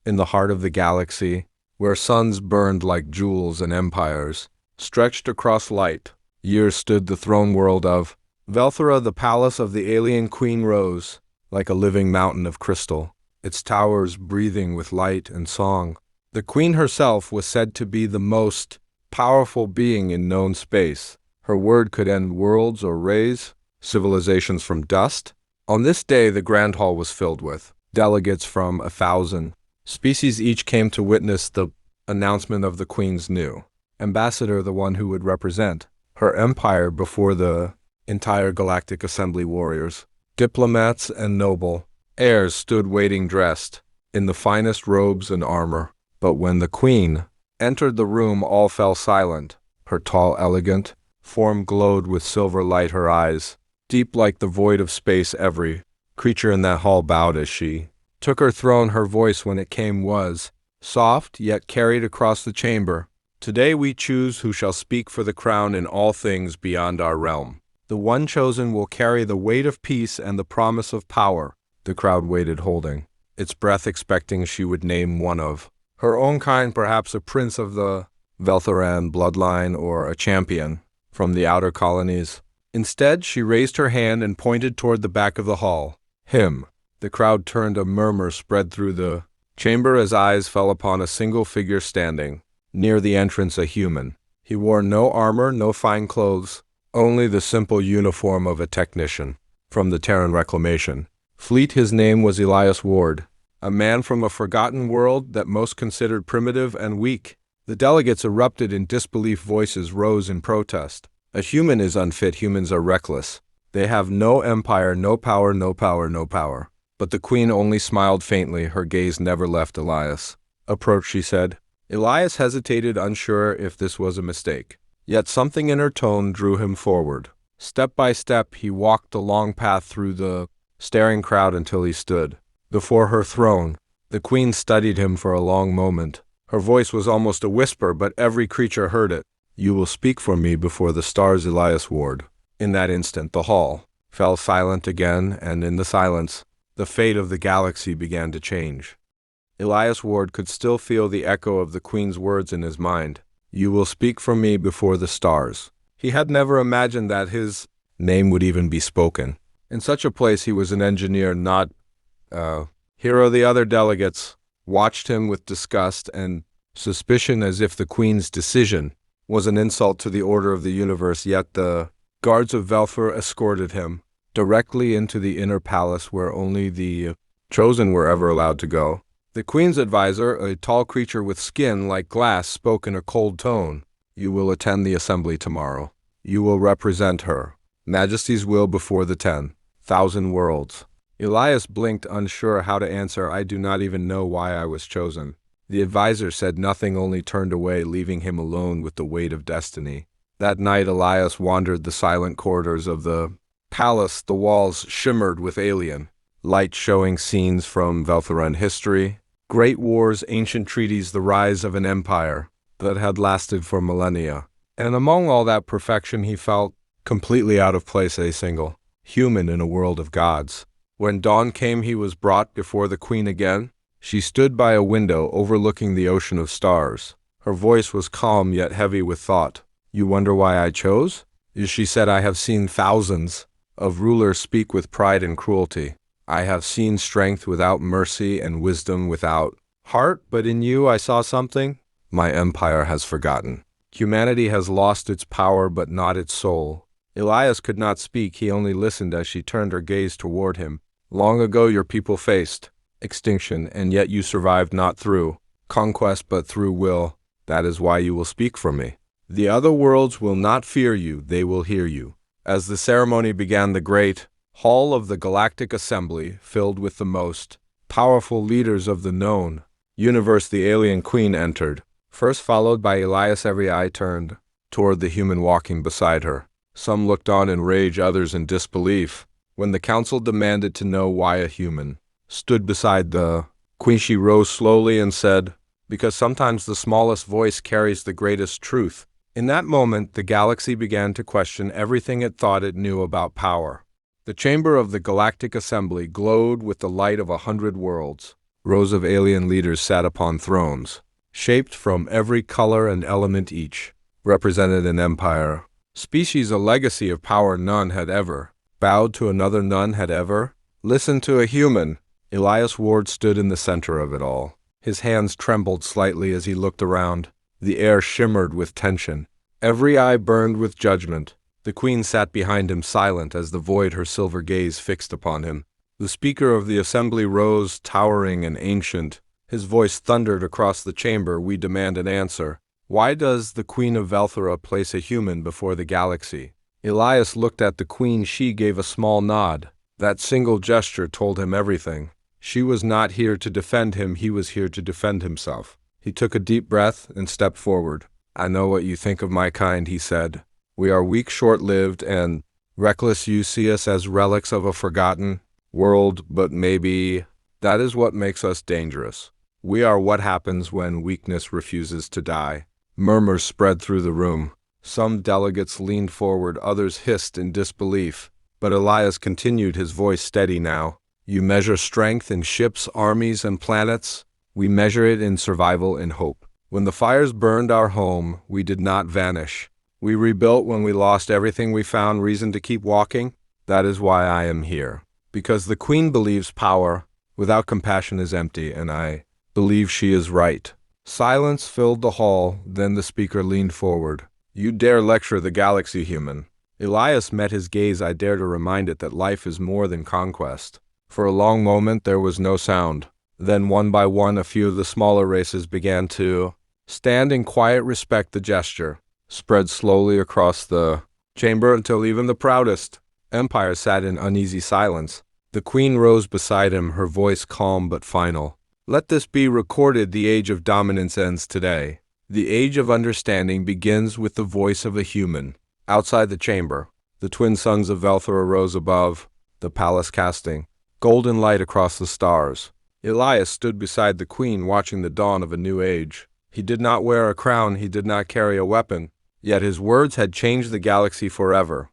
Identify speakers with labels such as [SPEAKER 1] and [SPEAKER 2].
[SPEAKER 1] in the heart of the galaxy, where suns burned like jewels and empires, stretched across light years stood the throne world of Velthora. The palace of the alien queen rose, like a living mountain of crystal, its towers breathing with light and song. The queen herself was said to be the most powerful being in known space. Her word could end worlds or raise civilizations from dust. On this day, the Grand Hall was filled with delegates from 1,000 species. Each came to witness the announcement of the Queen's new ambassador, the one who would represent her empire before the entire Galactic Assembly. Warriors, diplomats, and noble heirs stood waiting, dressed in the finest robes and armor. But when the Queen entered the room, all fell silent. Her tall, elegant form glowed with silver light, her eyes deep like the void of space. Every creature in that hall bowed as she took her throne. Her voice, when it came, was soft, yet carried across the chamber. Today we choose who shall speak for the crown in all things beyond our realm. The one chosen will carry the weight of peace and the promise of power. The crowd waited, holding its breath, expecting she would name one of her own kind, perhaps a prince of the Velthoran bloodline or a champion from the outer colonies. Instead, she raised her hand and pointed toward the back of the hall. Him. The crowd turned. A murmur spread through the chamber as eyes fell upon a single figure standing near the entrance, a human. He wore no armor, no fine clothes, only the simple uniform of a technician from the Terran Reclamation Fleet. His name was Elias Ward, a man from a forgotten world that most considered primitive and weak. The delegates erupted in disbelief. Voices rose in protest. A human is unfit. Humans are reckless. They have no empire, no power, no power, no power. But the Queen only smiled faintly. Her gaze never left Elias. Approach, she said. Elias hesitated, unsure if this was a mistake. Yet something in her tone drew him forward. Step by step, he walked the long path through the staring crowd until he stood before her throne. The Queen studied him for a long moment. Her voice was almost a whisper, but every creature heard it. You will speak for me before the stars, Elias Ward. In that instant, the hall fell silent again, and in the silence, the fate of the galaxy began to change. Elias Ward could still feel the echo of the Queen's words in his mind. You will speak for me before the stars. He had never imagined that his name would even be spoken. In such a place, he was an engineer, not a hero. The other delegates watched him with disgust and suspicion, as if the Queen's decision was an insult to the order of the universe. Yet the guards of Velthor escorted him directly into the inner palace, where only the chosen were ever allowed to go. The Queen's advisor, a tall creature with skin like glass, spoke in a cold tone. You will attend the assembly tomorrow. You will represent her Majesty's will before the 10,000 worlds. Elias blinked, unsure how to answer. I do not even know why I was chosen. The advisor said nothing, only turned away, leaving him alone with the weight of destiny. That night, Elias wandered the silent corridors of the palace. The walls shimmered with alien light, showing scenes from Velthoran history. Great wars, ancient treaties, the rise of an empire that had lasted for millennia. And among all that perfection, he felt completely out of place, a single human in a world of gods. When dawn came, he was brought before the Queen again. She stood by a window overlooking the ocean of stars. Her voice was calm yet heavy with thought. You wonder why I chose? She said, I have seen thousands of rulers speak with pride and cruelty. I have seen strength without mercy and wisdom without heart, but in you I saw something my empire has forgotten. Humanity has lost its power but not its soul. Elias could not speak. He only listened as she turned her gaze toward him. Long ago your people faced extinction, and yet you survived, not through conquest but through will. That is why you will speak for me. The other worlds will not fear you, they will hear you. As the ceremony began, the great hall of the Galactic Assembly filled with the most powerful leaders of the known universe, the alien Queen entered, first followed by Elias. Every eye turned toward the human walking beside her. Some looked on in rage, others in disbelief. When the council demanded to know why a human stood beside the Queen, she rose slowly and said, because sometimes the smallest voice carries the greatest truth. In that moment, the galaxy began to question everything it thought it knew about power. The chamber of the Galactic Assembly glowed with the light of 100 worlds. Rows of alien leaders sat upon thrones, shaped from every color and element, each represented an empire, species, a legacy of power. None had ever bowed to another, none had ever listened to a human. Elias Ward stood in the center of it all. His hands trembled slightly as he looked around. The air shimmered with tension. Every eye burned with judgment. The queen sat behind him, silent as the void, her silver gaze fixed upon him. The speaker of the assembly rose, towering and ancient. His voice thundered across the chamber. We demand an answer. Why does the Queen of Velthora place a human before the galaxy? Elias looked at the queen. She gave a small nod. That single gesture told him everything. She was not here to defend him, he was here to defend himself. He took a deep breath and stepped forward. I know what you think of my kind, he said. We are weak, short-lived, and reckless. You see us as relics of a forgotten world, but maybe that is what makes us dangerous. We are what happens when weakness refuses to die. Murmurs spread through the room. Some delegates leaned forward, others hissed in disbelief. But Elias continued, his voice steady now. You measure strength in ships, armies, and planets. We measure it in survival and hope. When the fires burned our home, we did not vanish. We rebuilt when we lost everything. We found reason to keep walking. That is why I am here. Because the queen believes power without compassion is empty, and I believe she is right. Silence filled the hall. Then the speaker leaned forward. You dare lecture the galaxy, human? Elias met his gaze. I dare to remind it that life is more than conquest. For a long moment there was no sound. Then one by one a few of the smaller races began to stand in quiet respect. The gesture spread slowly across the chamber until even the proudest empires sat in uneasy silence. The queen rose beside him, her voice calm but final. Let this be recorded. The age of dominance ends today. The age of understanding begins with the voice of a human. Outside the chamber, the twin sons of Velthora rose above the palace, casting golden light across the stars. Elias stood beside the queen, watching the dawn of a new age. He did not wear a crown, he did not carry a weapon, yet his words had changed the galaxy forever.